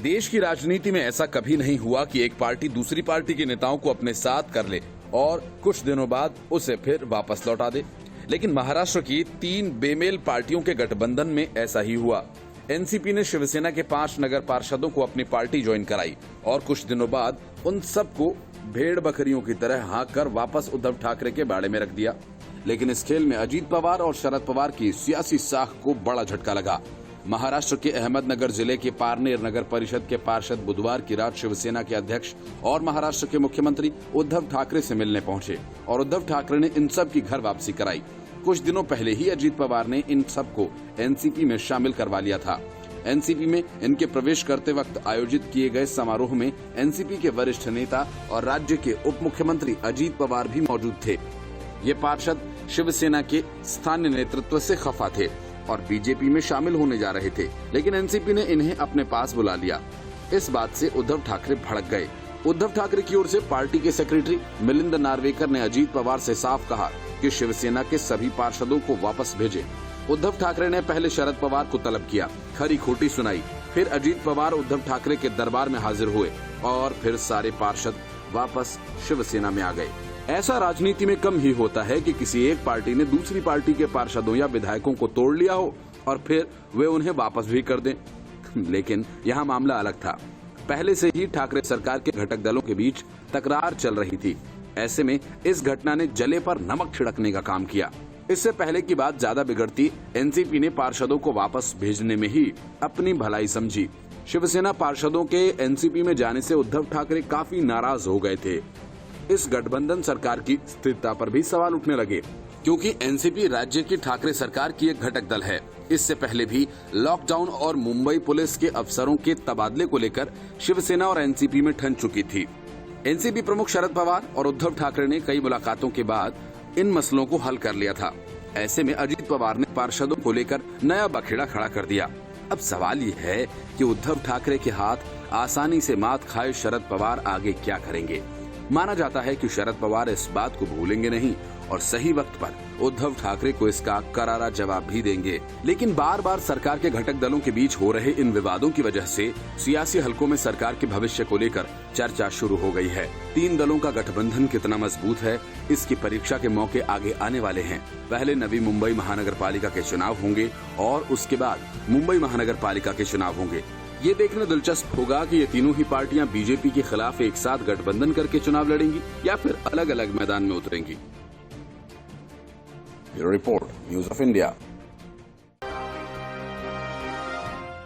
देश की राजनीति में ऐसा कभी नहीं हुआ कि एक पार्टी दूसरी पार्टी के नेताओं को अपने साथ कर ले और कुछ दिनों बाद उसे फिर वापस लौटा दे। लेकिन महाराष्ट्र की 3 बेमेल पार्टियों के गठबंधन में ऐसा ही हुआ। एनसीपी ने शिवसेना के 5 नगर पार्षदों को अपनी पार्टी ज्वाइन कराई और कुछ दिनों बाद उन सबको भेड़ बकरियों की तरह हाँक कर वापस उद्धव ठाकरे के बाड़े में रख दिया। लेकिन इस खेल में अजीत पवार और शरद पवार की सियासी साख को बड़ा झटका लगा। महाराष्ट्र के अहमदनगर जिले के पारनेर नगर परिषद के पार्षद बुधवार की रात शिवसेना के अध्यक्ष और महाराष्ट्र के मुख्यमंत्री उद्धव ठाकरे से मिलने पहुंचे और उद्धव ठाकरे ने इन सब की घर वापसी कराई। कुछ दिनों पहले ही अजीत पवार ने इन सबको एनसीपी में शामिल करवा लिया था। एनसीपी में इनके प्रवेश करते वक्त आयोजित किए गए समारोह में एनसीपी के वरिष्ठ नेता और राज्य के उप मुख्यमंत्री अजीत पवार भी मौजूद थे। ये पार्षद शिवसेना के स्थानीय नेतृत्व से खफा थे और बीजेपी में शामिल होने जा रहे थे, लेकिन एनसीपी ने इन्हें अपने पास बुला लिया। इस बात से उद्धव ठाकरे भड़क गए। उद्धव ठाकरे की ओर से पार्टी के सेक्रेटरी मिलिंद नार्वेकर ने अजीत पवार से साफ कहा कि शिवसेना के सभी पार्षदों को वापस भेजें। उद्धव ठाकरे ने पहले शरद पवार को तलब किया, खरी खोटी सुनाई, फिर अजीत पवार उद्धव ठाकरे के दरबार में हाजिर हुए और फिर सारे पार्षद वापस शिवसेना में आ गए। ऐसा राजनीति में कम ही होता है कि किसी एक पार्टी ने दूसरी पार्टी के पार्षदों या विधायकों को तोड़ लिया हो और फिर वे उन्हें वापस भी कर दें। लेकिन यहाँ मामला अलग था। पहले से ही ठाकरे सरकार के घटक दलों के बीच तकरार चल रही थी। ऐसे में इस घटना ने जले पर नमक छिड़कने का काम किया। इससे पहले की बात ज्यादा बिगड़ती, एनसीपी ने पार्षदों को वापस भेजने में ही अपनी भलाई समझी। शिवसेना पार्षदों के एनसीपी में जाने से उद्धव ठाकरे काफी नाराज हो गए थे। इस गठबंधन सरकार की स्थिरता पर भी सवाल उठने लगे, क्योंकि एनसीपी राज्य की ठाकरे सरकार की एक घटक दल है। इससे पहले भी लॉकडाउन और मुंबई पुलिस के अफसरों के तबादले को लेकर शिवसेना और एनसीपी में ठन चुकी थी। एनसीपी प्रमुख शरद पवार और उद्धव ठाकरे ने कई मुलाकातों के बाद इन मसलों को हल कर लिया था। ऐसे में अजीत पवार ने पार्षदों को लेकर नया बखेड़ा खड़ा कर दिया। अब सवाल ये है कि उद्धव ठाकरे के हाथ आसानी से मात खाए शरद पवार आगे क्या करेंगे। माना जाता है कि शरद पवार इस बात को भूलेंगे नहीं और सही वक्त पर उद्धव ठाकरे को इसका करारा जवाब भी देंगे। लेकिन बार बार सरकार के घटक दलों के बीच हो रहे इन विवादों की वजह से सियासी हलकों में सरकार के भविष्य को लेकर चर्चा शुरू हो गई है। 3 दलों का गठबंधन कितना मजबूत है, इसकी परीक्षा के मौके आगे आने वाले हैं। पहले नवी मुंबई महानगर पालिका के चुनाव होंगे और उसके बाद मुंबई महानगर पालिका के चुनाव होंगे। ये देखना दिलचस्प होगा कि ये तीनों ही पार्टियां बीजेपी के खिलाफ एक साथ गठबंधन करके चुनाव लड़ेंगी या फिर अलग अलग मैदान में उतरेंगी। Bureau report, news of India.